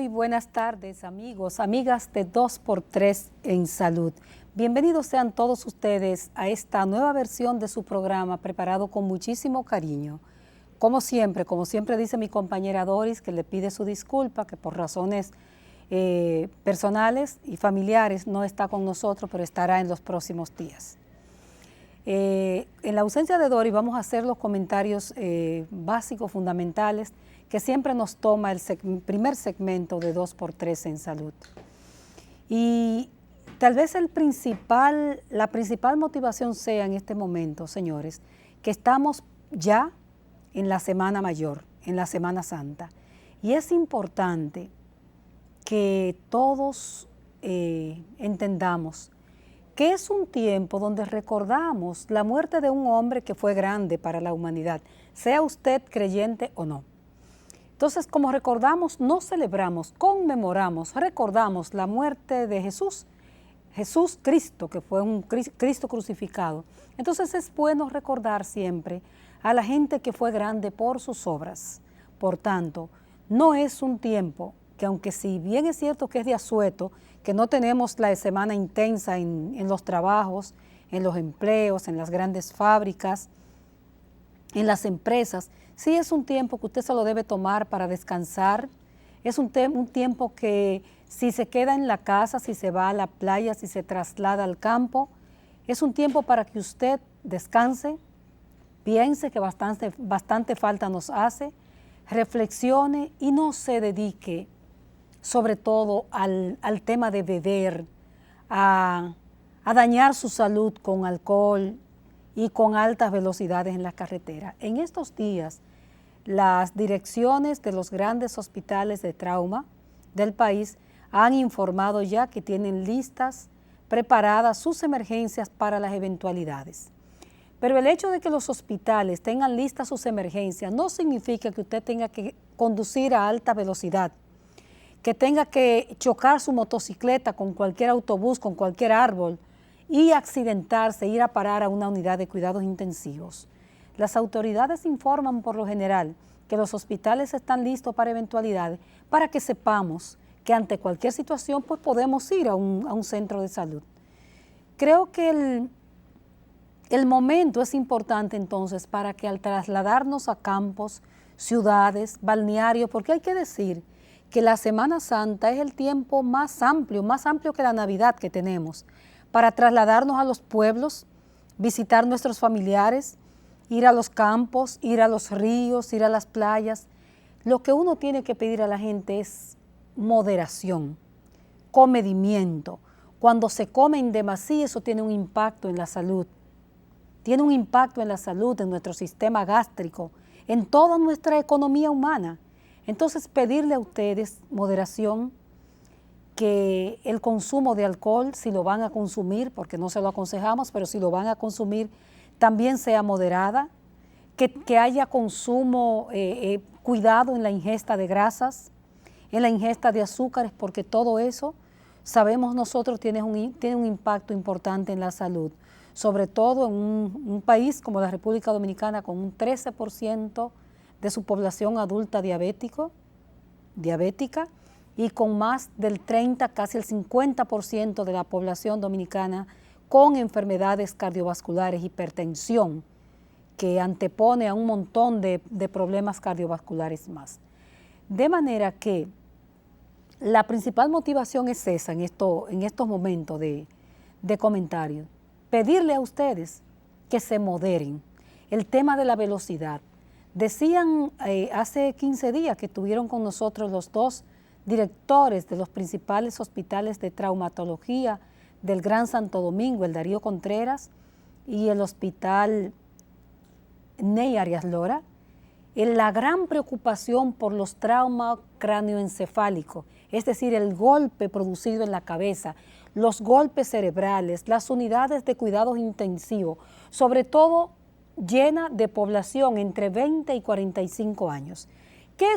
Muy buenas tardes, amigos, amigas de 2x3 en Salud. Bienvenidos sean todos ustedes a esta nueva versión de su programa preparado con muchísimo cariño. Como siempre dice mi compañera Doris, que le pide su disculpa, que por razones personales y familiares no está con nosotros, pero estará en los próximos días. En la ausencia de Doris vamos a hacer los comentarios básicos, fundamentales, que siempre nos toma el primer segmento de 2x3 en Salud. Y tal vez la principal motivación sea en este momento, señores, que estamos ya en la Semana Mayor, en la Semana Santa. Y es importante que todos entendamos que es un tiempo donde recordamos la muerte de un hombre que fue grande para la humanidad, sea usted creyente o no. Entonces, como recordamos, no celebramos, conmemoramos, recordamos la muerte de Jesús Cristo, que fue un Cristo crucificado. Entonces es bueno recordar siempre a la gente que fue grande por sus obras. Por tanto, no es un tiempo que, aunque si bien es cierto que es de asueto, que no tenemos la semana intensa en los trabajos, en los empleos, en las grandes fábricas, en las empresas, sí es un tiempo que usted se lo debe tomar para descansar. Es un tiempo que si se queda en la casa, si se va a la playa, si se traslada al campo, es un tiempo para que usted descanse, piense que bastante falta nos hace, reflexione y no se dedique sobre todo al tema de beber, a dañar su salud con alcohol y con altas velocidades en la carretera. En estos días, las direcciones de los grandes hospitales de trauma del país han informado ya que tienen listas preparadas sus emergencias para las eventualidades. Pero el hecho de que los hospitales tengan listas sus emergencias no significa que usted tenga que conducir a alta velocidad, que tenga que chocar su motocicleta con cualquier autobús, con cualquier árbol y accidentarse, ir a parar a una unidad de cuidados intensivos. Las autoridades informan por lo general que los hospitales están listos para eventualidades, para que sepamos que ante cualquier situación pues podemos ir a un centro de salud. Creo que el momento es importante entonces para que al trasladarnos a campos, ciudades, balnearios, porque hay que decir que la Semana Santa es el tiempo más amplio que la Navidad que tenemos, para trasladarnos a los pueblos, visitar nuestros familiares, ir a los campos, ir a los ríos, ir a las playas. Lo que uno tiene que pedir a la gente es moderación, comedimiento. Cuando se come en demasía, eso tiene un impacto en la salud. Tiene un impacto en la salud, en nuestro sistema gástrico, en toda nuestra economía humana. Entonces, pedirle a ustedes moderación, que el consumo de alcohol, si lo van a consumir, porque no se lo aconsejamos, pero si lo van a consumir, también sea moderada, que haya consumo, cuidado en la ingesta de grasas, en la ingesta de azúcares, porque todo eso, sabemos nosotros, tiene un impacto importante en la salud, sobre todo en un país como la República Dominicana, con un 13% de su población adulta diabética, y con más del 30, casi el 50% de la población dominicana con enfermedades cardiovasculares, hipertensión, que antepone a un montón de problemas cardiovasculares más. De manera que la principal motivación es esa en estos momentos de comentarios. Pedirle a ustedes que se moderen. El tema de la velocidad. Decían hace 15 días que estuvieron con nosotros los dos directores de los principales hospitales de traumatología del Gran Santo Domingo, el Darío Contreras y el Hospital Ney Arias Lora, en la gran preocupación por los traumas cráneoencefálicos, es decir, el golpe producido en la cabeza, los golpes cerebrales, las unidades de cuidados intensivos, sobre todo llena de población entre 20 y 45 años. ¿Qué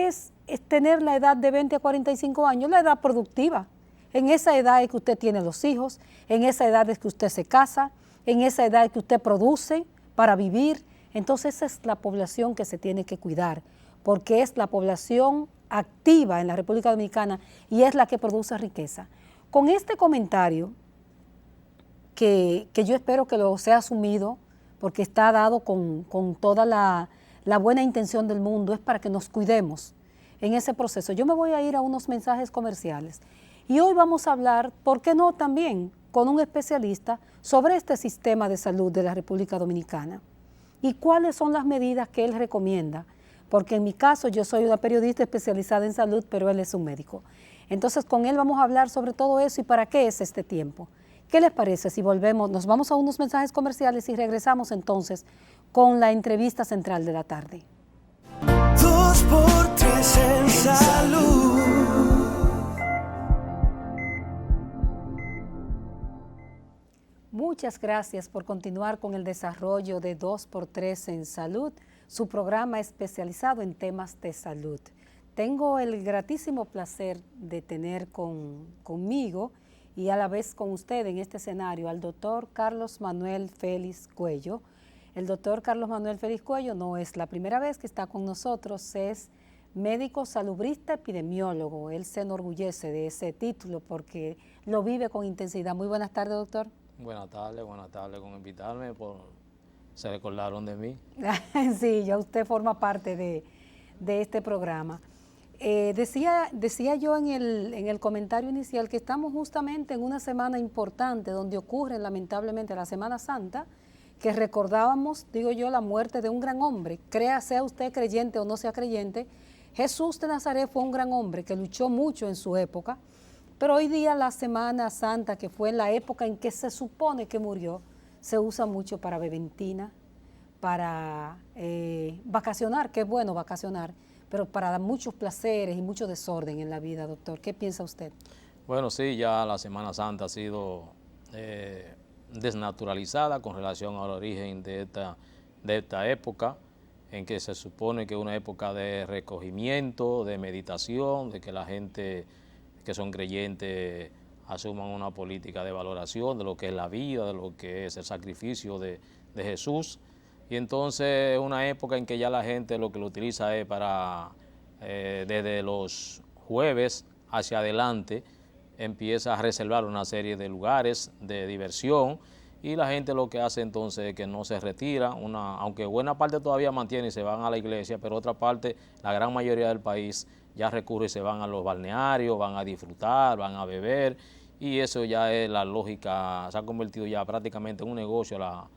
es tener la edad de 20 a 45 años? La edad productiva. En esa edad es que usted tiene los hijos, en esa edad es que usted se casa, en esa edad es que usted produce para vivir. Entonces esa es la población que se tiene que cuidar, porque es la población activa en la República Dominicana y es la que produce riqueza. Con este comentario, que yo espero que lo sea asumido, porque está dado con toda la buena intención del mundo, es para que nos cuidemos en ese proceso. Yo me voy a ir a unos mensajes comerciales y hoy vamos a hablar, ¿por qué no también?, con un especialista sobre este sistema de salud de la República Dominicana y cuáles son las medidas que él recomienda, porque en mi caso yo soy una periodista especializada en salud, pero él es un médico. Entonces con él vamos a hablar sobre todo eso y para qué es este tiempo. ¿Qué les parece si volvemos, nos vamos a unos mensajes comerciales y regresamos entonces con la entrevista central de la tarde? 2x3 en salud. Muchas gracias por continuar con el desarrollo de 2x3 en salud, su programa especializado en temas de salud. Tengo el gratísimo placer de tener conmigo y a la vez con usted en este escenario al doctor Carlos Manuel Félix Cuello. El doctor Carlos Manuel Félix Cuello no es la primera vez que está con nosotros, es médico salubrista epidemiólogo. Él se enorgullece de ese título porque lo vive con intensidad. Muy buenas tardes, doctor. Buenas tardes con invitarme, se recordaron de mí. Sí, ya usted forma parte de este programa. Decía yo en el comentario inicial que estamos justamente en una semana importante donde ocurre lamentablemente la Semana Santa, que recordábamos, digo yo, la muerte de un gran hombre, sea usted creyente o no sea creyente. Jesús de Nazaret fue un gran hombre que luchó mucho en su época, pero hoy día la Semana Santa, que fue la época en que se supone que murió, se usa mucho para beventina, para vacacionar, que es bueno vacacionar, pero para dar muchos placeres y mucho desorden en la vida, doctor. ¿Qué piensa usted? Bueno, sí, ya la Semana Santa ha sido desnaturalizada con relación al origen de esta época, en que se supone que es una época de recogimiento, de meditación, de que la gente que son creyentes asuman una política de valoración de lo que es la vida, de lo que es el sacrificio de Jesús. Y entonces es una época en que ya la gente lo que lo utiliza es para, desde los jueves hacia adelante, empieza a reservar una serie de lugares de diversión y la gente lo que hace entonces es que no se retira, aunque buena parte todavía mantiene y se van a la iglesia, pero otra parte, la gran mayoría del país ya recurre y se van a los balnearios, van a disfrutar, van a beber y eso ya es la lógica, se ha convertido ya prácticamente en un negocio la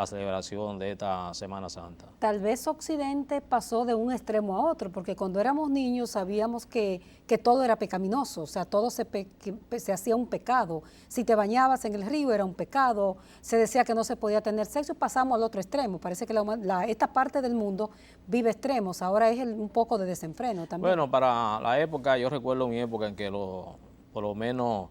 celebración de esta Semana Santa. Tal vez Occidente pasó de un extremo a otro, porque cuando éramos niños sabíamos que todo era pecaminoso, o sea, todo se hacía un pecado. Si te bañabas en el río era un pecado, se decía que no se podía tener sexo y pasamos al otro extremo. Parece que esta parte del mundo vive extremos, ahora es un poco de desenfreno también. Bueno, para la época, yo recuerdo mi época en que por lo menos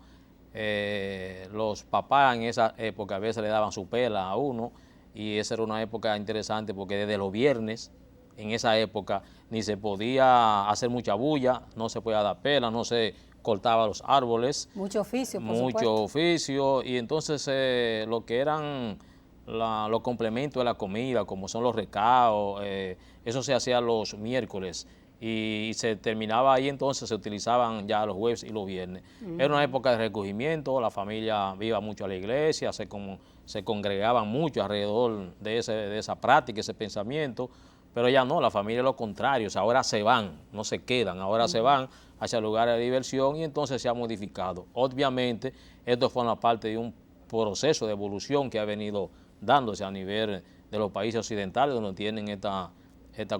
los papás en esa época a veces le daban su pela a uno, y esa era una época interesante porque desde los viernes, en esa época, ni se podía hacer mucha bulla, no se podía dar pela, no se cortaba los árboles. Mucho oficio, por mucho supuesto. oficio, y entonces lo que eran los complementos de la comida, como son los recados, eso se hacía los miércoles y se terminaba ahí, entonces se utilizaban ya los jueves y los viernes. Era una época de recogimiento, la familia iba mucho a la iglesia, se congregaban mucho alrededor de esa práctica, ese pensamiento, pero ya no, la familia es lo contrario, o sea, ahora se van, no se quedan, ahora se van hacia lugares de diversión y entonces se ha modificado. Obviamente, esto forma parte de un proceso de evolución que ha venido dándose a nivel de los países occidentales, donde tienen esta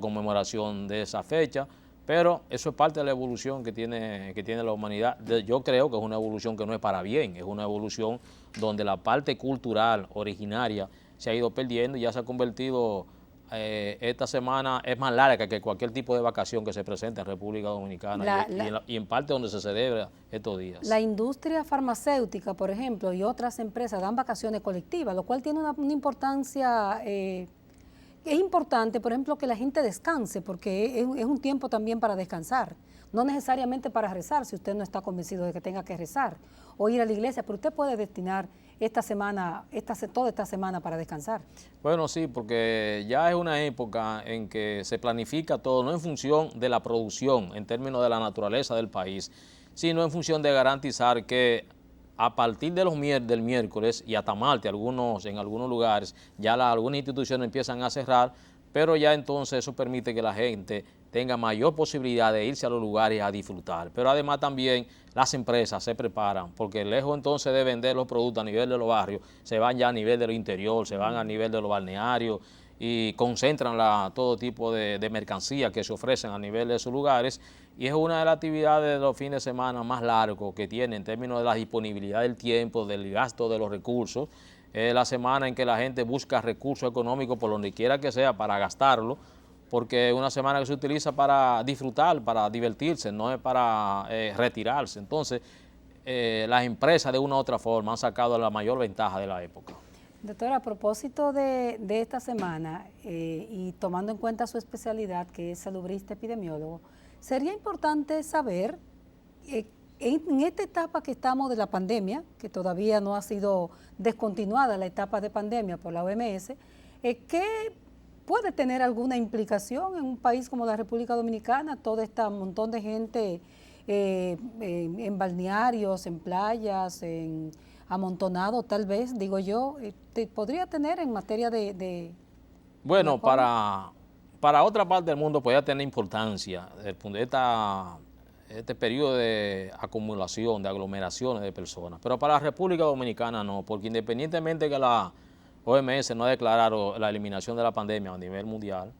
conmemoración de esa fecha, pero eso es parte de la evolución que tiene la humanidad. Yo creo que es una evolución que no es para bien, es una evolución donde la parte cultural originaria se ha ido perdiendo y ya se ha convertido, esta semana es más larga que cualquier tipo de vacación que se presente en República Dominicana y en parte donde se celebra estos días. La industria farmacéutica, por ejemplo, y otras empresas dan vacaciones colectivas, lo cual tiene una importancia. Es importante, por ejemplo, que la gente descanse, porque es un tiempo también para descansar, no necesariamente para rezar, si usted no está convencido de que tenga que rezar o ir a la iglesia, pero usted puede destinar esta semana, toda esta semana para descansar. Bueno, sí, porque ya es una época en que se planifica todo, no en función de la producción, en términos de la naturaleza del país, sino en función de garantizar que a partir de del miércoles y hasta martes, en algunos lugares, ya algunas instituciones empiezan a cerrar, pero ya entonces eso permite que la gente tenga mayor posibilidad de irse a los lugares a disfrutar. Pero además también las empresas se preparan, porque lejos entonces de vender los productos a nivel de los barrios, se van ya a nivel de lo interior, se van a nivel de los balnearios y concentran todo tipo de mercancías que se ofrecen a nivel de sus lugares, y es una de las actividades de los fines de semana más largos que tiene en términos de la disponibilidad del tiempo, del gasto de los recursos. Es la semana en que la gente busca recursos económicos por donde quiera que sea para gastarlo, porque es una semana que se utiliza para disfrutar, para divertirse, no es para retirarse. Entonces, las empresas de una u otra forma han sacado la mayor ventaja de la época. Doctora, a propósito de esta semana y tomando en cuenta su especialidad, que es salubrista epidemiólogo, sería importante saber, en esta etapa que estamos de la pandemia, que todavía no ha sido descontinuada la etapa de pandemia por la OMS, ¿qué puede tener alguna implicación en un país como la República Dominicana? Todo este montón de gente en balnearios, en playas, amontonado tal vez, digo yo, podría tener en materia de bueno, para otra parte del mundo podría tener importancia desde el punto de este periodo de acumulación, de aglomeraciones de personas, pero para la República Dominicana no, porque independientemente que la OMS no ha declarado la eliminación de la pandemia a nivel mundial,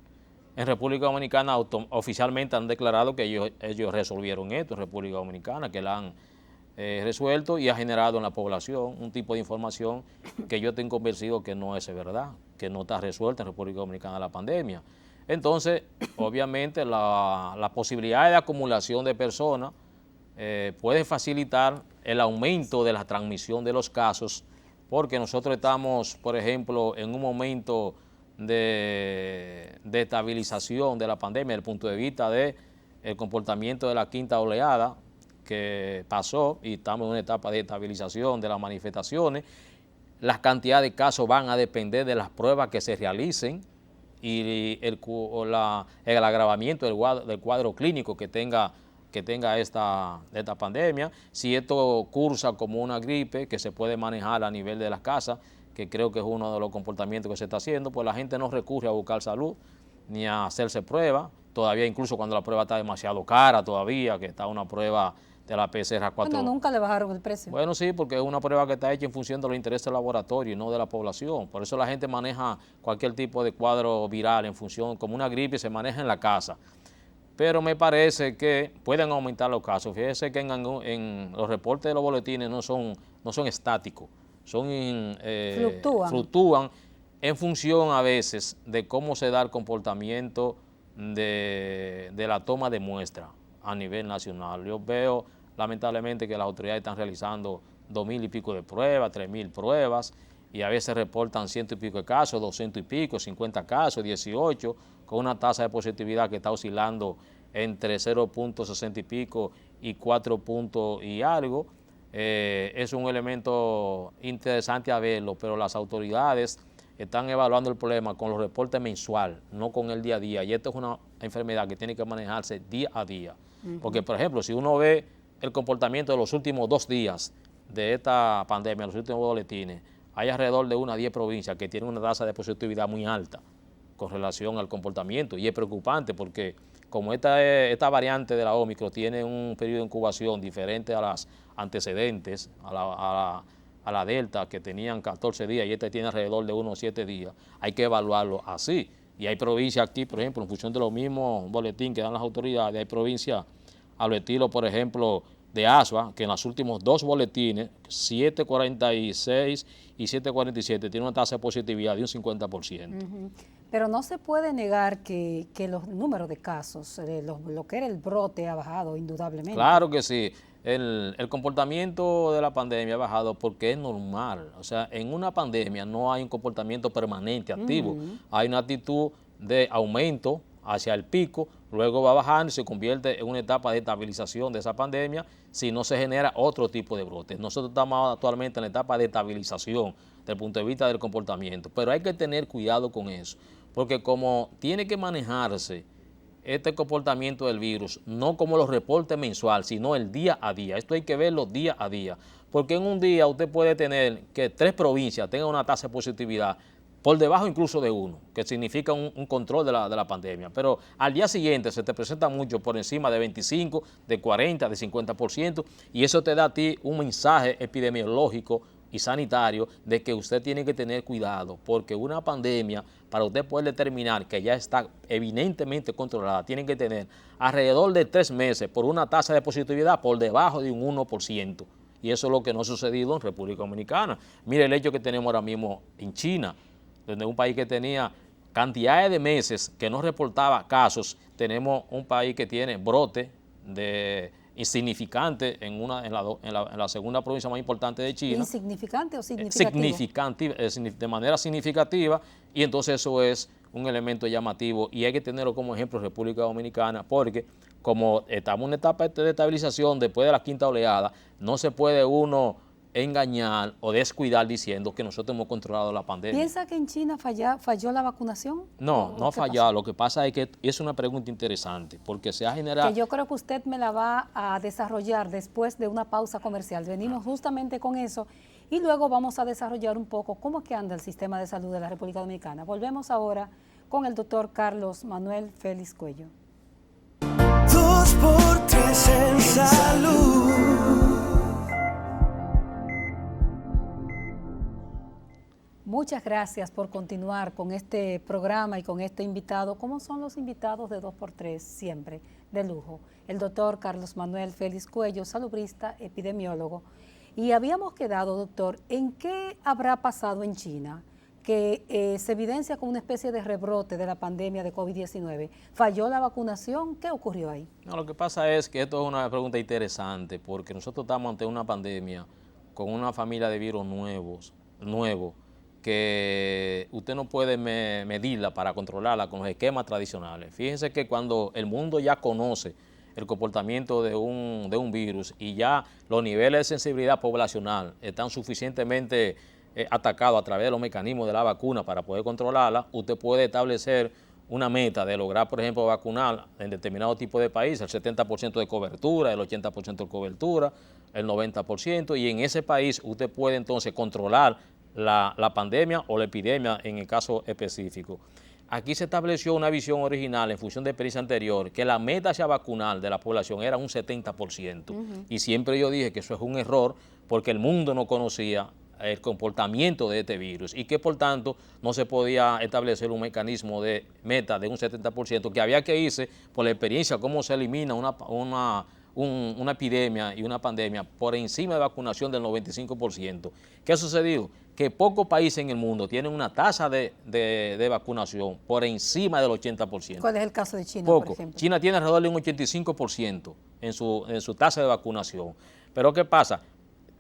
en República Dominicana oficialmente han declarado que ellos resolvieron esto en República Dominicana, que la han resuelto y ha generado en la población un tipo de información que yo estoy convencido que no es verdad, que no está resuelta en República Dominicana la pandemia. Entonces, obviamente, la posibilidad de acumulación de personas puede facilitar el aumento de la transmisión de los casos, porque nosotros estamos, por ejemplo, en un momento de estabilización de la pandemia desde el punto de vista del comportamiento de la quinta oleada que pasó, y estamos en una etapa de estabilización de las manifestaciones. Las cantidades de casos van a depender de las pruebas que se realicen y el agravamiento del cuadro clínico que tenga esta pandemia. Si esto cursa como una gripe que se puede manejar a nivel de las casas, que creo que es uno de los comportamientos que se está haciendo, pues la gente no recurre a buscar salud ni a hacerse pruebas, todavía incluso cuando la prueba está demasiado cara todavía, que está una prueba de la PCR 4. Bueno, nunca le bajaron el precio. Bueno, sí, porque es una prueba que está hecha en función de los intereses del laboratorio y no de la población. Por eso la gente maneja cualquier tipo de cuadro viral en función, como una gripe, se maneja en la casa. Pero me parece que pueden aumentar los casos. Fíjese que en los reportes de los boletines no son estáticos, fluctúan en función a veces de cómo se da el comportamiento de la toma de muestra a nivel nacional. Yo veo lamentablemente que las autoridades están realizando 2.000 y pico de pruebas, 3.000 pruebas, y a veces reportan 100 y pico de casos, 200 y pico, 50 casos, 18, con una tasa de positividad que está oscilando entre 0.60 y pico y 4 puntos y algo. Es un elemento interesante a verlo, pero las autoridades están evaluando el problema con los reportes mensuales, no con el día a día, y esto es una enfermedad que tiene que manejarse día a día. Porque, por ejemplo, si uno ve el comportamiento de los últimos 2 días de esta pandemia, los últimos boletines, hay alrededor de 1 a 10 provincias que tienen una tasa de positividad muy alta con relación al comportamiento, y es preocupante porque como esta variante de la Ómicron tiene un periodo de incubación diferente a las antecedentes, a la Delta, que tenían 14 días y esta tiene alrededor de unos 7 días, hay que evaluarlo así. Y hay provincias aquí, por ejemplo, en función de los mismos boletines que dan las autoridades, hay provincias al estilo, por ejemplo, de Asua, que en los últimos 2 boletines, 746 y 747, tiene una tasa de positividad de un 50%. Pero no se puede negar que los números de casos, lo que era el brote, ha bajado indudablemente. Claro que sí. El comportamiento de la pandemia ha bajado porque es normal. O sea, en una pandemia no hay un comportamiento permanente activo. Hay una actitud de aumento hacia el pico, luego va bajando y se convierte en una etapa de estabilización de esa pandemia si no se genera otro tipo de brote. Nosotros estamos actualmente en la etapa de estabilización desde el punto de vista del comportamiento, pero hay que tener cuidado con eso, porque como tiene que manejarse este comportamiento del virus, no como los reportes mensuales, sino el día a día. Esto hay que verlo día a día, porque en un día usted puede tener que 3 provincias tengan una tasa de positividad por debajo incluso de 1, que significa un control de la pandemia. Pero al día siguiente se te presenta mucho por encima de 25, de 40, de 50%, y eso te da a ti un mensaje epidemiológico y sanitario de que usted tiene que tener cuidado, porque una pandemia, para usted poder determinar que ya está evidentemente controlada, tiene que tener alrededor de 3 meses por una tasa de positividad por debajo de un 1%. Y eso es lo que no ha sucedido en República Dominicana. Mire el hecho que tenemos ahora mismo en China, donde un país que tenía cantidades de meses que no reportaba casos, tenemos un país que tiene brote de insignificante en la segunda provincia más importante de China. ¿Insignificante o significativo? Significante, de manera significativa, y entonces eso es un elemento llamativo y hay que tenerlo como ejemplo en República Dominicana, porque como estamos en una etapa de estabilización después de la quinta oleada, no se puede uno engañar o descuidar diciendo que nosotros hemos controlado la pandemia. ¿Piensa que en China falló la vacunación? No, no ha fallado. Lo que pasa es que es una pregunta interesante porque se ha generado... Que yo creo que usted me la va a desarrollar después de una pausa comercial. Venimos justamente con eso y luego vamos a desarrollar un poco cómo es que anda el sistema de salud de la República Dominicana. Volvemos ahora con el doctor Carlos Manuel Félix Cuello. 2x3 en salud. Muchas gracias por continuar con este programa y con este invitado. ¿Cómo son los invitados de 2x3? Siempre de lujo. El doctor Carlos Manuel Félix Cuello, salubrista, epidemiólogo. Y habíamos quedado, doctor, ¿en qué habrá pasado en China que se evidencia como una especie de rebrote de la pandemia de COVID-19? ¿Falló la vacunación? ¿Qué ocurrió ahí? No, lo que pasa es que esto es una pregunta interesante porque nosotros estamos ante una pandemia con una familia de virus nuevos que usted no puede medirla para controlarla con los esquemas tradicionales. Fíjense que cuando el mundo ya conoce el comportamiento de un virus y ya los niveles de sensibilidad poblacional están suficientemente atacados a través de los mecanismos de la vacuna para poder controlarla, usted puede establecer una meta de lograr, por ejemplo, vacunar en determinado tipo de país el 70% de cobertura, el 80% de cobertura, el 90%, y en ese país usted puede entonces controlar la pandemia o la epidemia en el caso específico. Aquí se estableció una visión original en función de experiencia anterior, que la meta hacia vacunar de la población era un 70%. Y siempre yo dije que eso es un error porque el mundo no conocía el comportamiento de este virus y que por tanto no se podía establecer un mecanismo de meta de un 70%, que había que irse por la experiencia cómo se elimina una epidemia y una pandemia por encima de vacunación del 95%. ¿Qué ha sucedido? Que pocos países en el mundo tienen una tasa de vacunación por encima del 80%. ¿Cuál es el caso de China, Poco. por ejemplo? China tiene alrededor de un 85% en su tasa de vacunación. Pero ¿qué pasa?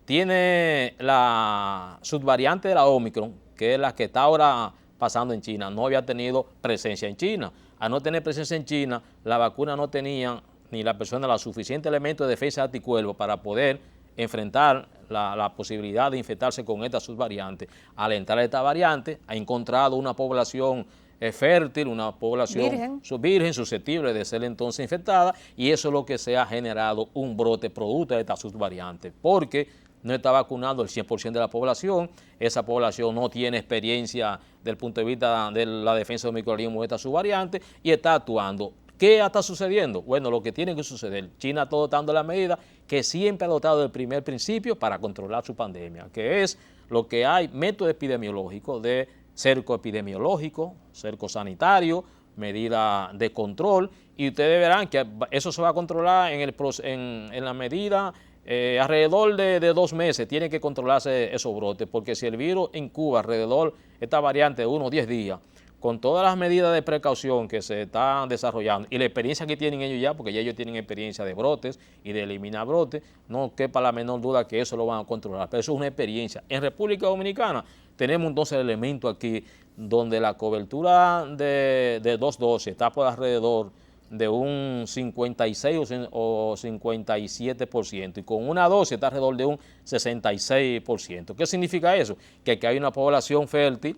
Tiene la subvariante de la Omicron, que es la que está ahora pasando en China, no había tenido presencia en China. Al no tener presencia en China, la vacuna no tenía ni la persona los suficientes elementos de defensa de anticuerpos para poder enfrentar la posibilidad de infectarse con esta subvariante. Al entrar esta variante, ha encontrado una población fértil, una población virgen, susceptible de ser entonces infectada, y eso es lo que se ha generado un brote producto de esta subvariante, porque no está vacunado el 100% de la población, esa población no tiene experiencia desde el punto de vista de la defensa del microorganismo de esta subvariante y está actuando. ¿Qué está sucediendo? Bueno, lo que tiene que suceder. China está adoptando la medida que siempre ha adoptado desde el primer principio para controlar su pandemia, que es lo que hay, método epidemiológico de cerco epidemiológico, cerco sanitario, medida de control, y ustedes verán que eso se va a controlar en la medida alrededor de 2 meses. Tiene que controlarse esos brotes, porque si el virus incuba alrededor, esta variante de 1 o 10 días, con todas las medidas de precaución que se están desarrollando y la experiencia que tienen ellos ya, porque ya ellos tienen experiencia de brotes y de eliminar brotes, no quepa la menor duda que eso lo van a controlar, pero eso es una experiencia. En República Dominicana tenemos entonces el elemento aquí donde la cobertura de 2 dosis está por alrededor de un 56 o 57%, y con una dosis está alrededor de un 66%. ¿Qué significa eso? Que hay una población fértil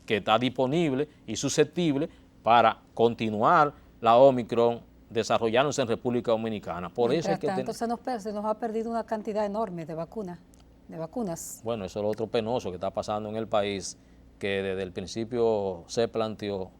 que está disponible y susceptible para continuar la Omicron desarrollándose en República Dominicana. Por eso es que tanto, se nos ha perdido una cantidad enorme de vacunas. Bueno, eso es lo otro penoso que está pasando en el país, que desde el principio se planteó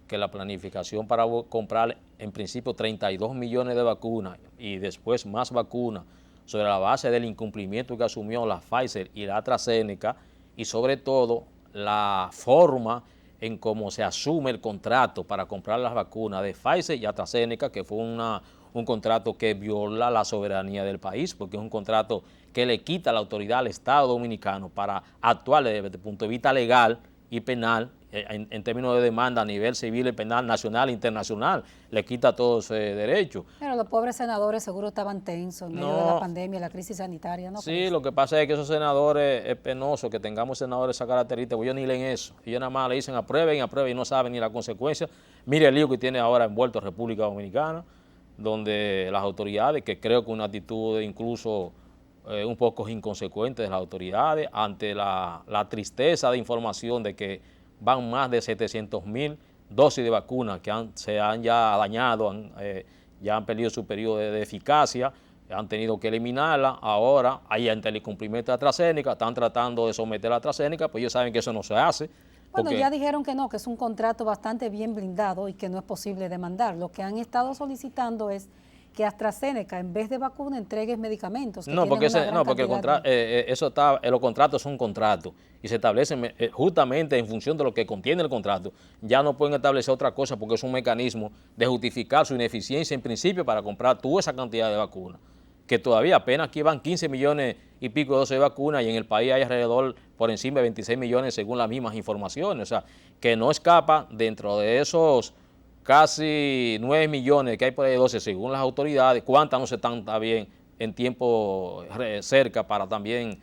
que la planificación para comprar en principio 32 millones de vacunas y después más vacunas sobre la base del incumplimiento que asumió la Pfizer y la AstraZeneca, y sobre todo la forma en cómo se asume el contrato para comprar las vacunas de Pfizer y AstraZeneca, que fue un contrato que viola la soberanía del país, porque es un contrato que le quita la autoridad al Estado dominicano para actuar desde el punto de vista legal y penal, en términos de demanda a nivel civil y penal, nacional e internacional, le quita todo ese derecho. Pero los pobres senadores seguro estaban tensos en medio de la pandemia, la crisis sanitaria, ¿no? Sí, lo que pasa es que esos senadores, es penoso que tengamos senadores esa característica, porque ellos ni leen eso. Ellos nada más le dicen aprueben y no saben ni la consecuencia. Mire el lío que tiene ahora envuelto República Dominicana, donde las autoridades, que creo que una actitud incluso un poco inconsecuente de las autoridades, ante la tristeza de información de que van más de 700,000 dosis de vacunas que se han ya dañado, ya han perdido su periodo de eficacia, han tenido que eliminarla. Ahora, ahí ante el incumplimiento de AstraZeneca, están tratando de someter a AstraZeneca, pues ellos saben que eso no se hace. Bueno, ya dijeron que no, que es un contrato bastante bien blindado y que no es posible demandar. Lo que han estado solicitando es que AstraZeneca, en vez de vacuna, entregue medicamentos. No, porque los contratos son contratos y se establecen justamente en función de lo que contiene el contrato. Ya no pueden establecer otra cosa porque es un mecanismo de justificar su ineficiencia en principio para comprar toda esa cantidad de vacunas, que todavía apenas aquí van 15 millones y pico de dosis de vacunas y en el país hay alrededor por encima de 26 millones según las mismas informaciones. O sea, que no escapa dentro de esos casi 9 millones que hay por ahí 12 según las autoridades, cuántas no se están también en tiempo cerca para también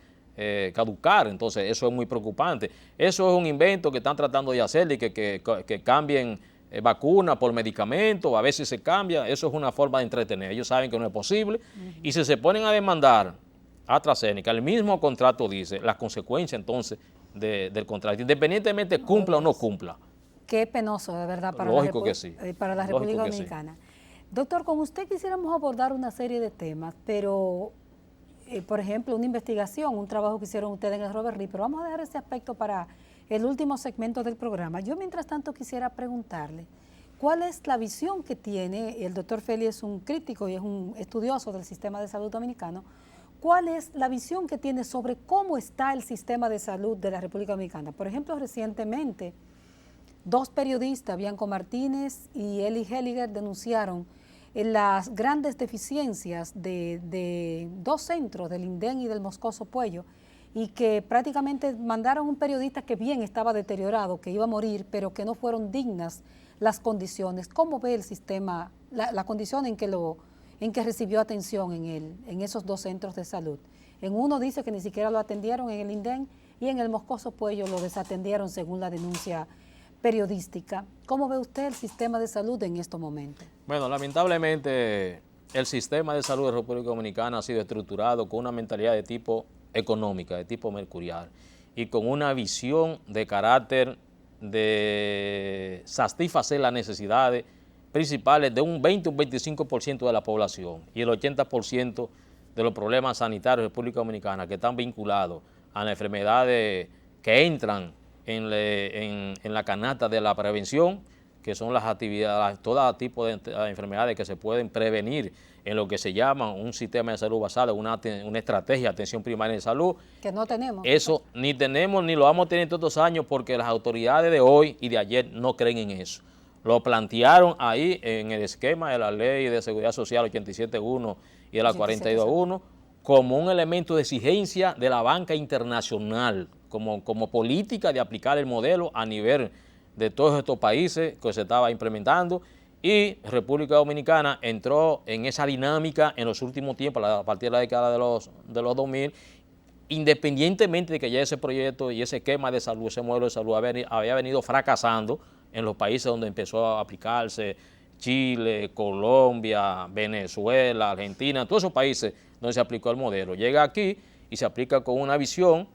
caducar. Entonces eso es muy preocupante. Eso es un invento que están tratando de hacer y que cambien vacunas por medicamentos, a veces se cambia. Eso es una forma de entretener. Ellos saben que no es posible y si se ponen a demandar a AstraZeneca, el mismo contrato dice las consecuencias entonces del contrato, independientemente cumpla o no cumpla. Qué penoso, de verdad, para para la República Dominicana. Doctor, con usted quisiéramos abordar una serie de temas, pero, por ejemplo, una investigación, un trabajo que hicieron ustedes en el Robert Reed, pero vamos a dejar ese aspecto para el último segmento del programa. Yo, mientras tanto, quisiera preguntarle, ¿cuál es la visión que tiene? El doctor Félix es un crítico y es un estudioso del sistema de salud dominicano. ¿Cuál es la visión que tiene sobre cómo está el sistema de salud de la República Dominicana? Por ejemplo, recientemente, dos periodistas, Bianco Martínez y Eli Helliger, denunciaron las grandes deficiencias de dos centros, del INDEN y del Moscoso Puello, y que prácticamente mandaron un periodista que bien estaba deteriorado, que iba a morir, pero que no fueron dignas las condiciones. ¿Cómo ve el sistema, la condición en que recibió atención en esos dos centros de salud? En uno dice que ni siquiera lo atendieron en el INDEN y en el Moscoso Puello lo desatendieron según la denuncia periodística. ¿Cómo ve usted el sistema de salud en estos momentos? Bueno, lamentablemente el sistema de salud de República Dominicana ha sido estructurado con una mentalidad de tipo económica, de tipo mercurial, y con una visión de carácter de satisfacer las necesidades principales de un 20 o un 25% de la población y el 80% de los problemas sanitarios de República Dominicana que están vinculados a las enfermedades que entran en la canasta de la prevención, que son las actividades, todo tipo de enfermedades que se pueden prevenir en lo que se llama un sistema de salud basado en una estrategia de atención primaria de salud. Que no tenemos. Eso ni tenemos ni lo vamos a tener todos los años porque las autoridades de hoy y de ayer no creen en eso. Lo plantearon ahí en el esquema de la Ley de Seguridad Social 87.1 y de la 42.1 como un elemento de exigencia de la banca internacional, como política de aplicar el modelo a nivel de todos estos países que se estaba implementando, y República Dominicana entró en esa dinámica en los últimos tiempos, a partir de la década de los 2000, independientemente de que ya ese proyecto y ese esquema de salud, ese modelo de salud había venido fracasando en los países donde empezó a aplicarse, Chile, Colombia, Venezuela, Argentina, todos esos países donde se aplicó el modelo. Llega aquí y se aplica con una visión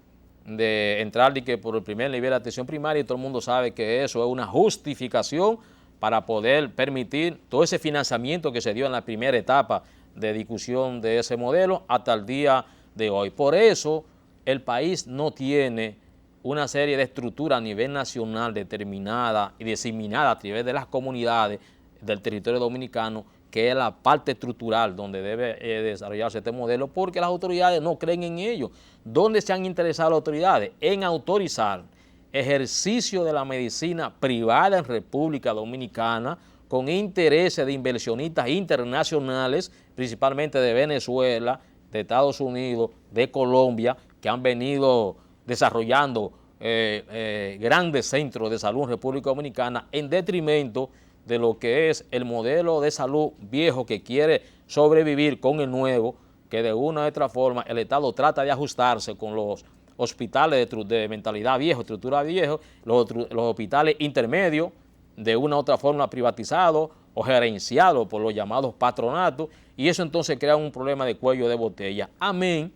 de entrar de que por el primer nivel de atención primaria, y todo el mundo sabe que eso es una justificación para poder permitir todo ese financiamiento que se dio en la primera etapa de discusión de ese modelo hasta el día de hoy. Por eso el país no tiene una serie de estructuras a nivel nacional determinada y diseminada a través de las comunidades del territorio dominicano, que es la parte estructural donde debe desarrollarse este modelo, porque las autoridades no creen en ello. ¿Dónde se han interesado las autoridades? En autorizar ejercicio de la medicina privada en República Dominicana con intereses de inversionistas internacionales, principalmente de Venezuela, de Estados Unidos, de Colombia, que han venido desarrollando grandes centros de salud en República Dominicana en detrimento de lo que es el modelo de salud viejo que quiere sobrevivir con el nuevo, que de una u otra forma el Estado trata de ajustarse con los hospitales de mentalidad vieja, estructura vieja, los hospitales intermedios, de una u otra forma privatizados o gerenciados por los llamados patronatos, y eso entonces crea un problema de cuello de botella. Amén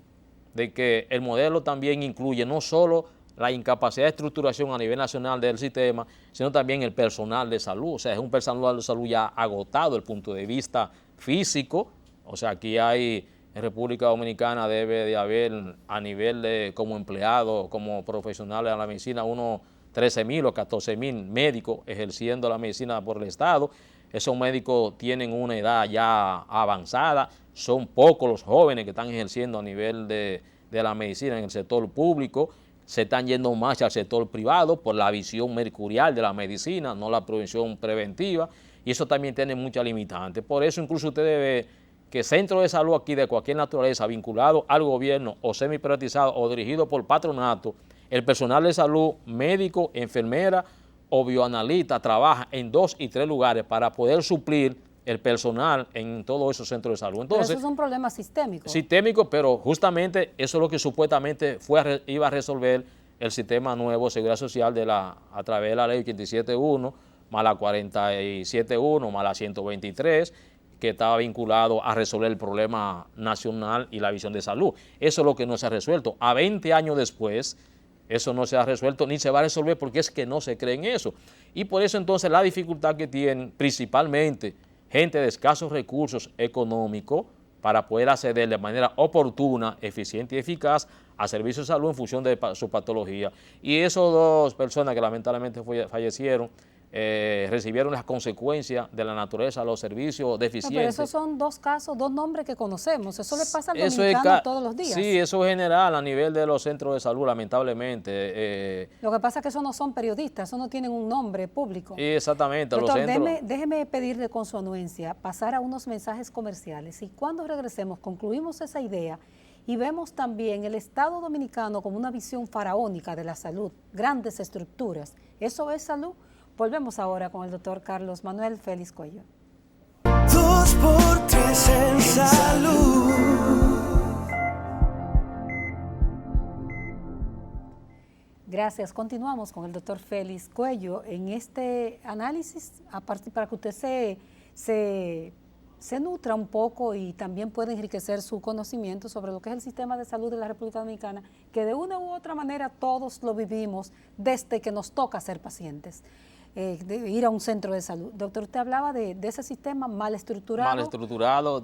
de que el modelo también incluye no solo la incapacidad de estructuración a nivel nacional del sistema, sino también el personal de salud. O sea, es un personal de salud ya agotado desde el punto de vista físico. O sea, aquí hay, en República Dominicana debe de haber a nivel de como empleados, como profesionales de la medicina, unos 13.000 o 14.000 médicos ejerciendo la medicina por el Estado. Esos médicos tienen una edad ya avanzada, son pocos los jóvenes que están ejerciendo a nivel de la medicina en el sector público. Se están yendo más al sector privado por la visión mercurial de la medicina, no la prevención preventiva, y eso también tiene muchas limitantes. Por eso incluso usted ve que centros de salud aquí de cualquier naturaleza vinculados al gobierno o semi-privatizados o dirigidos por patronato, el personal de salud, médico, enfermera o bioanalista trabaja en 2 y 3 lugares para poder suplir el personal en todos esos centros de salud. Entonces, pero eso es un problema sistémico. Sistémico, pero justamente eso es lo que supuestamente iba a resolver el sistema nuevo de seguridad social a través de la ley 87.1, más la 47.1, más la 123, que estaba vinculado a resolver el problema nacional y la visión de salud. Eso es lo que no se ha resuelto. A 20 años después, eso no se ha resuelto ni se va a resolver porque es que no se cree en eso. Y por eso entonces la dificultad que tienen principalmente gente de escasos recursos económicos para poder acceder de manera oportuna, eficiente y eficaz a servicios de salud en función de su patología. Y esas 2 personas que lamentablemente fallecieron recibieron las consecuencias de la naturaleza de los servicios deficientes. No, pero esos son 2 casos, 2 nombres que conocemos. Eso le pasa al dominicano todos los días. Sí, eso es general a nivel de los centros de salud, lamentablemente. Lo que pasa es que esos no son periodistas, esos no tienen un nombre público. Exactamente. Doctor, los centros... déjeme pedirle con su anuencia pasar a unos mensajes comerciales y cuando regresemos concluimos esa idea y vemos también el Estado dominicano como una visión faraónica de la salud, grandes estructuras. ¿Eso es salud? Volvemos ahora con el doctor Carlos Manuel Félix Cuello. 2 por 3 en salud. Gracias. Continuamos con el doctor Félix Cuello en este análisis, aparte para que usted se nutra un poco y también pueda enriquecer su conocimiento sobre lo que es el sistema de salud de la República Dominicana, que de una u otra manera todos lo vivimos desde que nos toca ser pacientes. De ir a un centro de salud. Doctor, usted hablaba de ese sistema mal estructurado. Mal estructurado,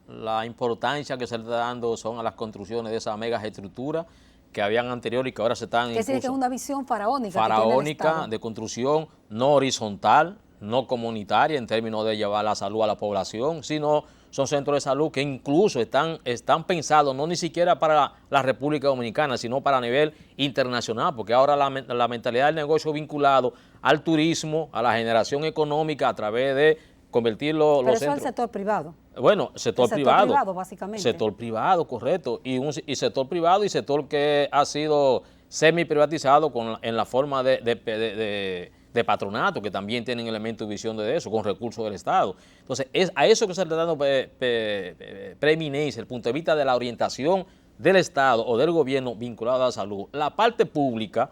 la importancia que se le está dando son a las construcciones de esas megas estructuras que habían anterior y que ahora se están que es una visión faraónica. Faraónica de construcción no horizontal, no comunitaria en términos de llevar la salud a la población, sino son centros de salud que incluso están pensados no ni siquiera para la República Dominicana, sino para nivel internacional, porque ahora la mentalidad del negocio vinculado al turismo, a la generación económica a través de convertir los centros. Pero eso es el sector privado. Bueno, sector privado, básicamente. Sector privado, correcto, y sector privado y sector que ha sido semi privatizado en la forma de patronato, que también tienen elementos de visión de eso, con recursos del Estado. Entonces, es a eso que se le está dando preeminencia, el punto de vista de la orientación del Estado o del gobierno vinculado a la salud. La parte pública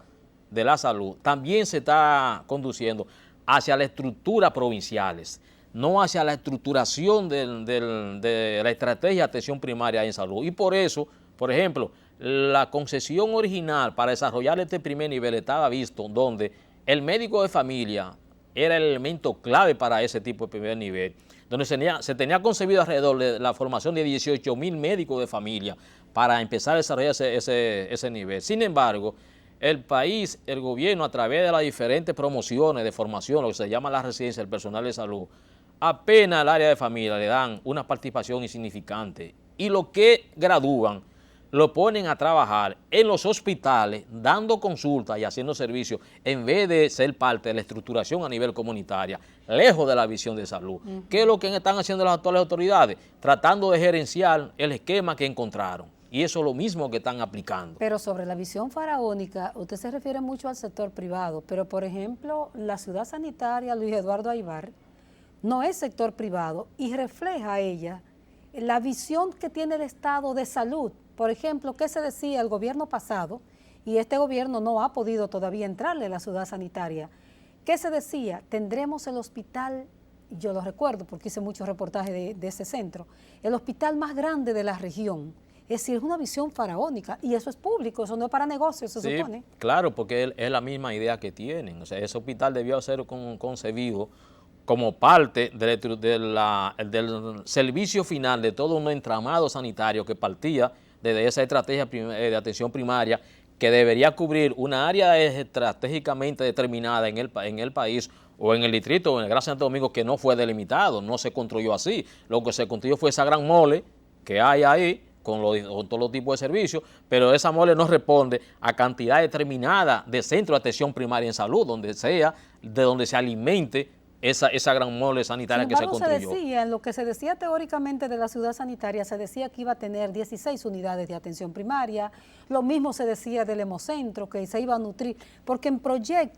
de la salud también se está conduciendo hacia las estructuras provinciales, no hacia la estructuración de la estrategia de atención primaria en salud. Y por eso, por ejemplo, la concesión original para desarrollar este primer nivel estaba visto donde el médico de familia era el elemento clave para ese tipo de primer nivel, donde se tenía concebido alrededor de la formación de 18.000 médicos de familia para empezar a desarrollar ese nivel. Sin embargo, el país, el gobierno, a través de las diferentes promociones de formación, lo que se llama la residencia del personal de salud, apenas al área de familia le dan una participación insignificante. Y lo que gradúan lo ponen a trabajar en los hospitales, dando consultas y haciendo servicios, en vez de ser parte de la estructuración a nivel comunitaria, lejos de la visión de salud. ¿Qué es lo que están haciendo las actuales autoridades? Tratando de gerenciar el esquema que encontraron. Y eso es lo mismo que están aplicando. Pero sobre la visión faraónica, usted se refiere mucho al sector privado, pero por ejemplo, la ciudad sanitaria Luis Eduardo Aybar no es sector privado y refleja a ella la visión que tiene el Estado de salud. Por ejemplo, ¿qué se decía el gobierno pasado? Y este gobierno no ha podido todavía entrarle a la ciudad sanitaria. ¿Qué se decía? Tendremos el hospital, yo lo recuerdo porque hice muchos reportajes de ese centro, el hospital más grande de la región. Es decir, es una visión faraónica y eso es público, eso no es para negocios, se supone. Claro, porque es la misma idea que tienen. O sea, ese hospital debió ser concebido como parte del servicio final de todo un entramado sanitario que partía desde esa estrategia de atención primaria que debería cubrir una área estratégicamente determinada en el país o en el distrito o en el Gran Santo Domingo que no fue delimitado, no se construyó así. Lo que se construyó fue esa gran mole que hay ahí con todos los tipos de servicios, pero esa mole no responde a cantidad determinada de centros de atención primaria en salud, de donde se alimente esa gran mole sanitaria que se construyó. En lo que se decía teóricamente de la ciudad sanitaria, se decía que iba a tener 16 unidades de atención primaria, lo mismo se decía del hemocentro, que se iba a nutrir, porque en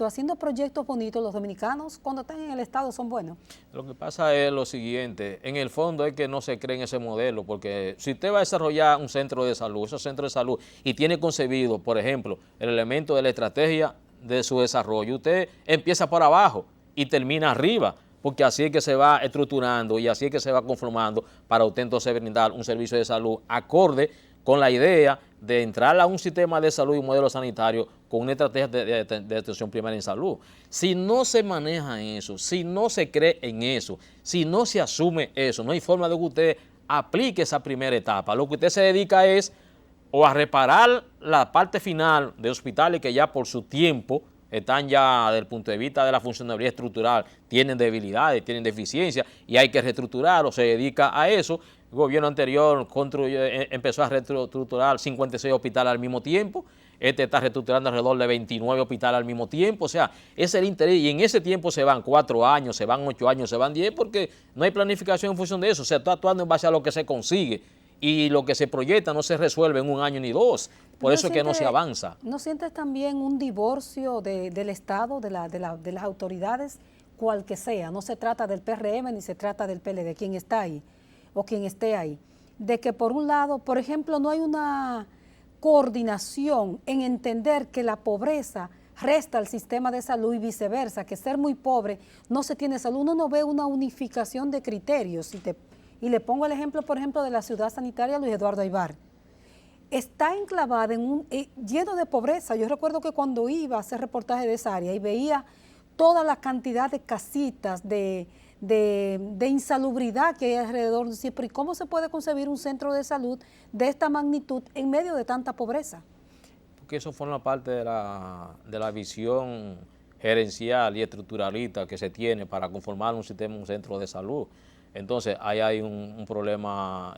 haciendo proyectos bonitos, los dominicanos cuando están en el Estado son buenos. Lo que pasa es lo siguiente, en el fondo es que no se cree en ese modelo, porque si usted va a desarrollar un centro de salud, esos centros de salud, y tiene concebido, por ejemplo, el elemento de la estrategia de su desarrollo, usted empieza por abajo y termina arriba, porque así es que se va estructurando y así es que se va conformando para usted entonces brindar un servicio de salud acorde con la idea de entrar a un sistema de salud y un modelo sanitario con una estrategia de atención primaria en salud. Si no se maneja eso, si no se cree en eso, si no se asume eso, no hay forma de que usted aplique esa primera etapa. Lo que usted se dedica es o a reparar la parte final de hospitales que ya por su tiempo están ya desde el punto de vista de la funcionalidad estructural, tienen debilidades, tienen deficiencias y hay que reestructurar o se dedica a eso. El gobierno anterior empezó a reestructurar 56 hospitales al mismo tiempo, este está reestructurando alrededor de 29 hospitales al mismo tiempo, o sea, ese es el interés y en ese tiempo se van 4 años, se van 8 años, se van 10 porque no hay planificación en función de eso, se está actuando en base a lo que se consigue y lo que se proyecta no se resuelve en 1 año ni 2. Por eso es que no se avanza. ¿No sientes también un divorcio del Estado, de las autoridades, cual que sea? No se trata del PRM ni se trata del PLD, quien está ahí o quien esté ahí. De que por un lado, por ejemplo, no hay una coordinación en entender que la pobreza resta al sistema de salud y viceversa, que ser muy pobre no se tiene salud. Uno no ve una unificación de criterios. Y le pongo el ejemplo, por ejemplo, de la ciudad sanitaria Luis Eduardo Aybar. Está enclavada en lleno de pobreza. Yo recuerdo que cuando iba a hacer reportaje de esa área y veía toda la cantidad de casitas, de insalubridad que hay alrededor, ¿y cómo se puede concebir un centro de salud de esta magnitud en medio de tanta pobreza? Porque eso forma parte de la visión gerencial y estructuralista que se tiene para conformar un centro de salud. Entonces, ahí hay un problema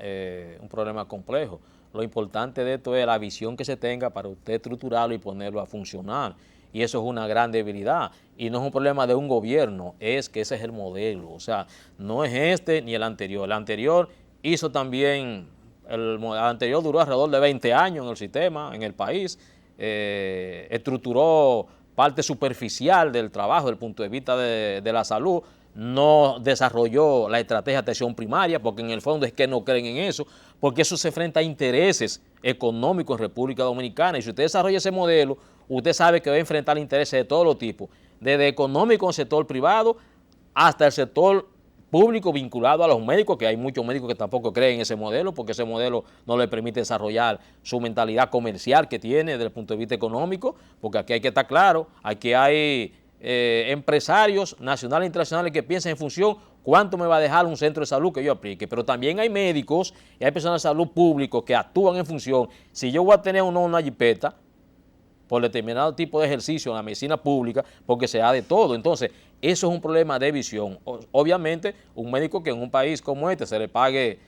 complejo. Lo importante de esto es la visión que se tenga para usted estructurarlo y ponerlo a funcionar. Y eso es una gran debilidad. Y no es un problema de un gobierno, es que ese es el modelo. O sea, no es este ni el anterior. El anterior hizo también, el anterior duró alrededor de 20 años en el sistema, en el país. Estructuró parte superficial del trabajo desde el punto de vista de la salud. No desarrolló la estrategia de atención primaria, porque en el fondo es que no creen en eso, porque eso se enfrenta a intereses económicos en República Dominicana, y si usted desarrolla ese modelo, usted sabe que va a enfrentar intereses de todos los tipos. desde económico en el sector privado hasta el sector público vinculado a los médicos, que hay muchos médicos que tampoco creen en ese modelo, porque ese modelo no le permite desarrollar su mentalidad comercial que tiene desde el punto de vista económico, porque aquí hay que estar claro, aquí hay empresarios nacionales e internacionales que piensan en función cuánto me va a dejar un centro de salud que yo aplique, pero también hay médicos y hay personas de salud públicos que actúan en función, si yo voy a tener o no una jipeta, por determinado tipo de ejercicio en la medicina pública, porque se da de todo. Entonces, eso es un problema de visión. Obviamente, un médico que en un país como este se le pague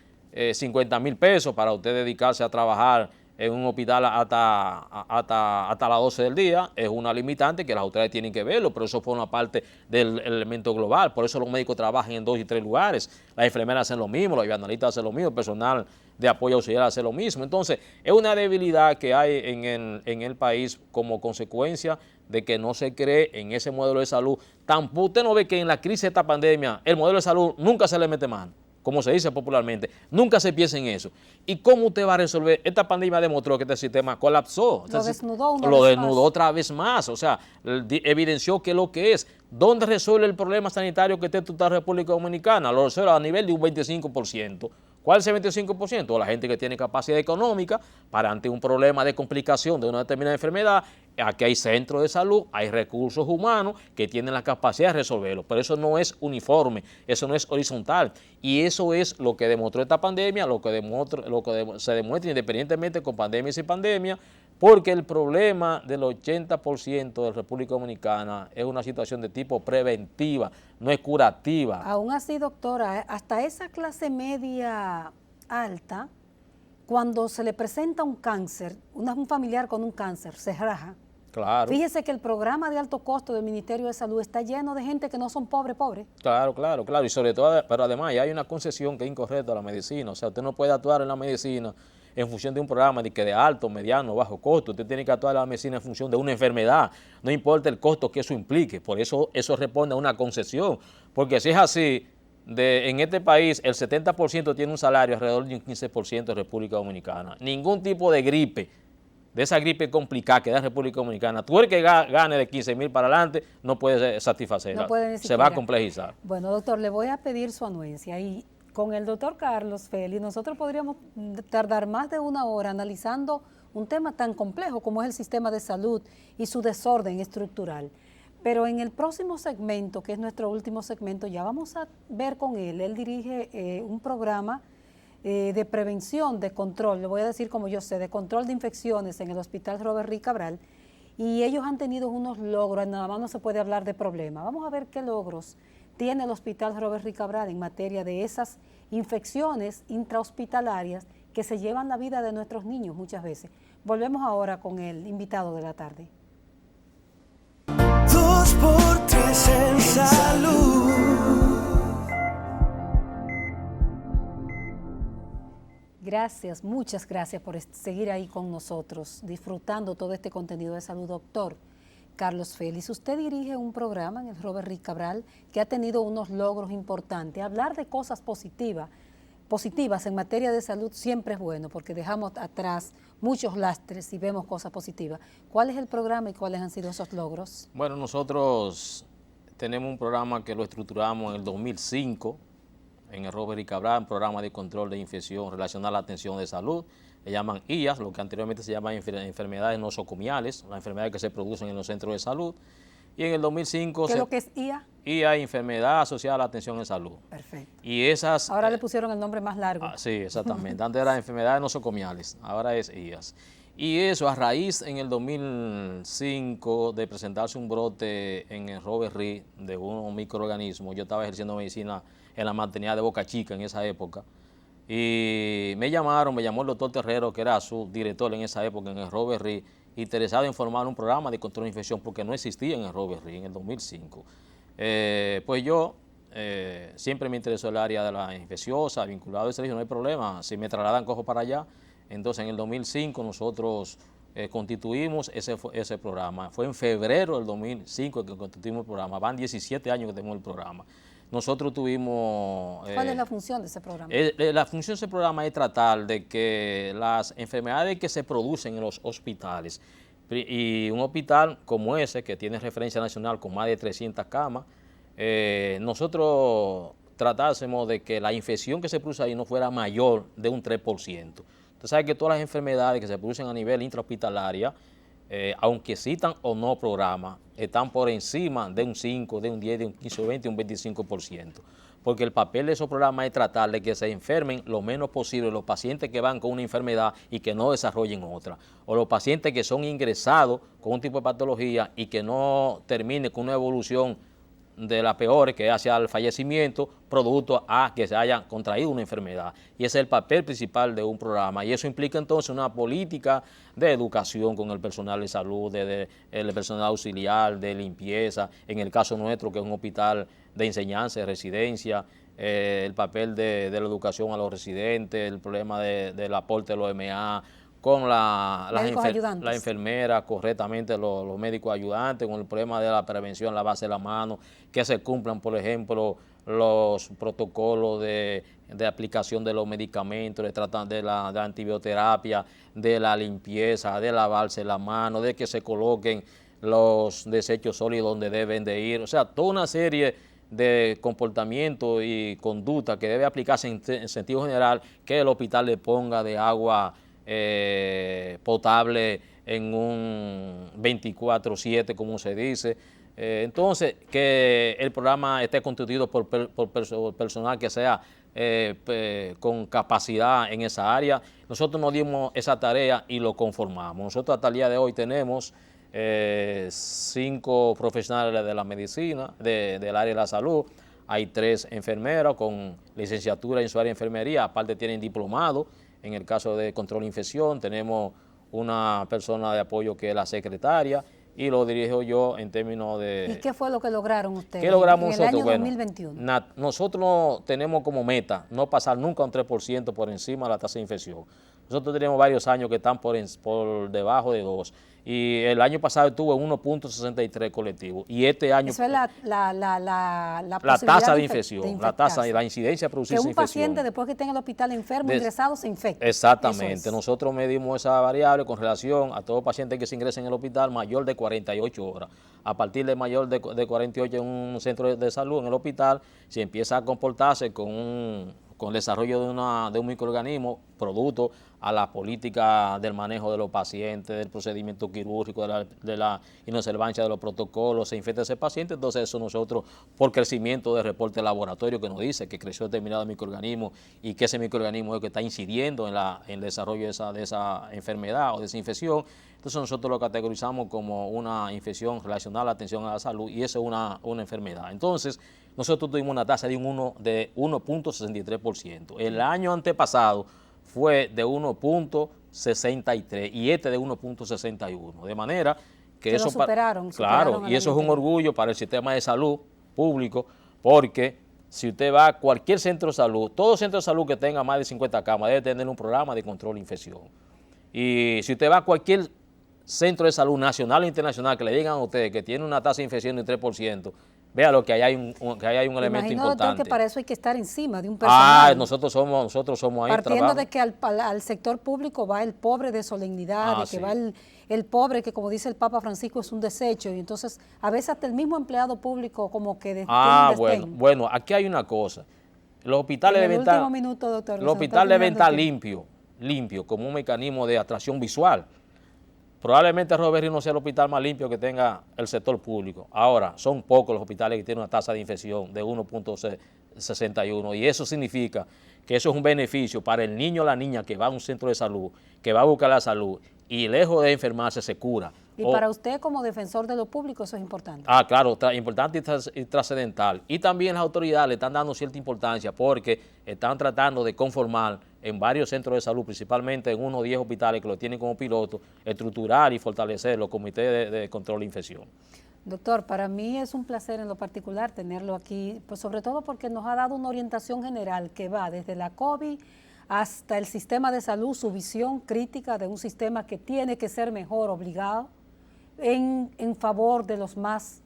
50,000 pesos para usted dedicarse a trabajar en un hospital hasta las 12 del día, es una limitante que las autoridades tienen que verlo, pero eso forma parte del elemento global. Por eso los médicos trabajan en 2 y 3 lugares. Las enfermeras hacen lo mismo, los analistas hacen lo mismo, el personal de apoyo auxiliar hace lo mismo. Entonces, es una debilidad que hay en el país como consecuencia de que no se cree en ese modelo de salud. Tampoco usted no ve que en la crisis de esta pandemia el modelo de salud nunca se le mete mano, como se dice popularmente, nunca se piensa en eso. ¿Y cómo usted va a resolver? Esta pandemia demostró que este sistema colapsó. Lo desnudó otra vez más, o sea, evidenció que lo que es. ¿Dónde resuelve el problema sanitario que tiene la República Dominicana? Lo resuelve a nivel de un 25%. ¿Cuál es el 25%? La gente que tiene capacidad económica para ante un problema de complicación de una determinada enfermedad. Aquí hay centros de salud, hay recursos humanos que tienen la capacidad de resolverlo, pero eso no es uniforme, eso no es horizontal, y eso es lo que demostró esta pandemia, lo que se demuestra independientemente con pandemia y sin pandemia, porque el problema del 80% de la República Dominicana es una situación de tipo preventiva, no es curativa. Aún así, doctora, hasta esa clase media alta, cuando se le presenta un cáncer, un familiar con un cáncer, se raja. Claro. Fíjese que el programa de alto costo del Ministerio de Salud está lleno de gente que no son pobres. Claro, y sobre todo, pero además hay una concesión que es incorrecta a la medicina, o sea, usted no puede actuar en la medicina en función de un programa de alto, mediano, bajo costo. Usted tiene que actuar en la medicina en función de una enfermedad, no importa el costo que eso implique. Por eso responde a una concesión, porque si es así, en este país el 70% tiene un salario alrededor de un 15% de República Dominicana. Ningún tipo de gripe, de esa gripe complicada que da República Dominicana, tú el que gane de 15,000 para adelante no puede satisfacerla, no puede se va a complejizar. Bueno, doctor, le voy a pedir su anuencia y con el doctor Carlos Félix nosotros podríamos tardar más de 1 hora analizando un tema tan complejo como es el sistema de salud y su desorden estructural. Pero en el próximo segmento, que es nuestro último segmento, ya vamos a ver con él. Él dirige un programa de prevención, de control, le voy a decir como yo sé, de control de infecciones en el Hospital Robert Reed Cabral, y ellos han tenido unos logros, nada más no se puede hablar de problemas. Vamos a ver qué logros tiene el Hospital Robert Reed Cabral en materia de esas infecciones intrahospitalarias que se llevan la vida de nuestros niños muchas veces. Volvemos ahora con el invitado de la tarde. 2x3 en salud. Gracias, muchas gracias por seguir ahí con nosotros, disfrutando todo este contenido de salud, doctor Carlos Félix. Usted dirige un programa en el Robert Reed Cabral que ha tenido unos logros importantes. Hablar de cosas positivas en materia de salud siempre es bueno, porque dejamos atrás muchos lastres y vemos cosas positivas. ¿Cuál es el programa y cuáles han sido esos logros? Bueno, nosotros tenemos un programa que lo estructuramos en el 2005, en el Robert Reed Cabral, un programa de control de infección relacionada a la atención de salud. Le llaman IAS, lo que anteriormente se llamaban enfermedades nosocomiales, las enfermedades que se producen en los centros de salud. Y en el 2005... ¿Qué es lo que es IA? IA, enfermedad asociada a la atención en salud. Perfecto. Y esas... Ahora le pusieron el nombre más largo. Sí, exactamente. Antes eran enfermedades nosocomiales, ahora es IAS. Y eso a raíz en el 2005 de presentarse un brote en el Robert Reed de un microorganismo. Yo estaba ejerciendo medicina en la maternidad de Boca Chica en esa época. Y me llamó el doctor Terrero, que era su director en esa época en el Robert Reed, interesado en formar un programa de control de infección porque no existía en el Robert Reed en el 2005. Pues yo siempre me interesó el área de la infecciosa, vinculado a ese, no hay problema, si me trasladan cojo para allá. Entonces en el 2005 nosotros constituimos ese programa. Fue en febrero del 2005 que constituimos el programa, van 17 años que tenemos el programa. Nosotros tuvimos... ¿Cuál es la función de ese programa? La función de ese programa es tratar de que las enfermedades que se producen en los hospitales Y un hospital como ese, que tiene referencia nacional con más de 300 camas, nosotros tratásemos de que la infección que se produce ahí no fuera mayor de un 3%. Usted sabe que todas las enfermedades que se producen a nivel intrahospitalaria, aunque existan o no programas, están por encima de un 5, de un 10, de un 15, 20, un 25%. Porque el papel de esos programas es tratar de que se enfermen lo menos posible los pacientes que van con una enfermedad y que no desarrollen otra, o los pacientes que son ingresados con un tipo de patología y que no termine con una evolución de las peores, que es hacia el fallecimiento, producto a que se haya contraído una enfermedad. Y ese es el papel principal de un programa. Y eso implica entonces una política de educación con el personal de salud, el personal auxiliar, de limpieza, en el caso nuestro, que es un hospital de enseñanza, de residencia, el papel de la educación a los residentes, el problema del aporte de los MA, con las enfermeras, correctamente los médicos ayudantes, con el problema de la prevención, la base de la mano, que se cumplan, por ejemplo, los protocolos de aplicación de los medicamentos, de la antibioterapia, de la limpieza, de lavarse la mano, de que se coloquen los desechos sólidos donde deben de ir. O sea, toda una serie de comportamiento y conducta que debe aplicarse en sentido general, que el hospital le ponga de agua potable en un 24/7, como se dice. Entonces, que el programa esté constituido por personal que sea con capacidad en esa área. Nosotros nos dimos esa tarea y lo conformamos. Nosotros hasta el día de hoy tenemos 5 profesionales de la medicina, del área de la salud. Hay 3 enfermeros con licenciatura en su área de enfermería, aparte tienen diplomado. En el caso de control de infección tenemos una persona de apoyo que es la secretaria y lo dirijo yo en términos de... ¿Y qué fue lo que lograron ustedes ¿Qué logramos en el nosotros? año 2021? Nosotros tenemos como meta no pasar nunca un 3% por encima de la tasa de infección. Nosotros tenemos varios años que están por debajo de 2. Y el año pasado estuvo en 1.63 colectivos. Y este año... Eso es la tasa de infección, la tasa de la incidencia de producirse que un infección. paciente después que esté en el hospital enfermo, ingresado, se infecta. Exactamente. Nosotros medimos esa variable con relación a todo paciente que se ingrese en el hospital mayor de 48 horas. A partir de mayor de 48 en un centro de salud, en el hospital, si empieza a comportarse con el desarrollo de un microorganismo, producto a la política del manejo de los pacientes, del procedimiento quirúrgico, de la inobservancia de los protocolos, se infecta ese paciente, entonces eso nosotros, por crecimiento de reporte de laboratorio que nos dice que creció determinado microorganismo y que ese microorganismo es el que está incidiendo en el desarrollo de esa enfermedad o de esa infección, entonces nosotros lo categorizamos como una infección relacionada a la atención a la salud y eso es una enfermedad. Entonces, nosotros tuvimos una tasa de 1.63%. El año antepasado fue de 1.63 y este de 1.61. De manera que eso... Lo superaron. Claro, y eso es un orgullo para el sistema de salud público, porque si usted va a cualquier centro de salud, todo centro de salud que tenga más de 50 camas debe tener un programa de control de infección. Y si usted va a cualquier centro de salud nacional e internacional que le digan a usted que tiene una tasa de infección de 3%, vea lo que hay un elemento importante. Doctor, que para eso hay que estar encima de un personal. Nosotros somos ahí. Partiendo de que al sector público va el pobre de solemnidad, de que sí. va el pobre que, como dice el Papa Francisco, es un desecho. Y entonces, a veces hasta el mismo empleado público como que bueno, aquí hay una cosa. Los hospitales deben estar limpio, como un mecanismo de atracción visual. Probablemente Robert Reed no sea el hospital más limpio que tenga el sector público. Ahora, son pocos los hospitales que tienen una tasa de infección de 1.61 y eso significa que eso es un beneficio para el niño o la niña que va a un centro de salud, que va a buscar la salud y lejos de enfermarse se cura. Y para usted como defensor de lo público eso es importante. Claro, importante y trascendental. Y también las autoridades le están dando cierta importancia porque están tratando de conformar en varios centros de salud, principalmente en unos 10 hospitales que lo tienen como piloto, estructurar y fortalecer los comités de control de infección. Doctor, para mí es un placer en lo particular tenerlo aquí, pues sobre todo porque nos ha dado una orientación general que va desde la COVID hasta el sistema de salud, su visión crítica de un sistema que tiene que ser mejor obligado en favor de los más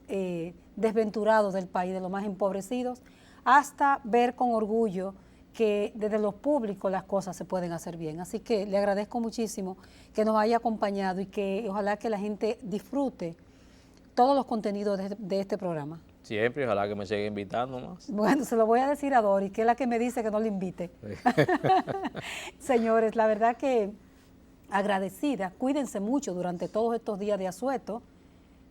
desventurados del país, de los más empobrecidos, hasta ver con orgullo que desde lo público las cosas se pueden hacer bien. Así que le agradezco muchísimo que nos haya acompañado y que ojalá que la gente disfrute todos los contenidos de este programa. Siempre, ojalá que me siga invitando más. Bueno, se lo voy a decir a Doris, que es la que me dice que no le invite. Señores, la verdad que agradecida, cuídense mucho durante todos estos días de asueto,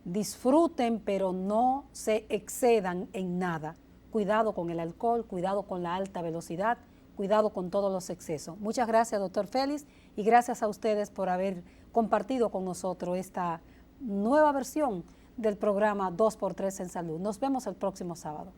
disfruten pero no se excedan en nada. Cuidado con el alcohol, cuidado con la alta velocidad, cuidado con todos los excesos. Muchas gracias, doctor Félix, y gracias a ustedes por haber compartido con nosotros esta nueva versión del programa 2x3 en Salud. Nos vemos el próximo sábado.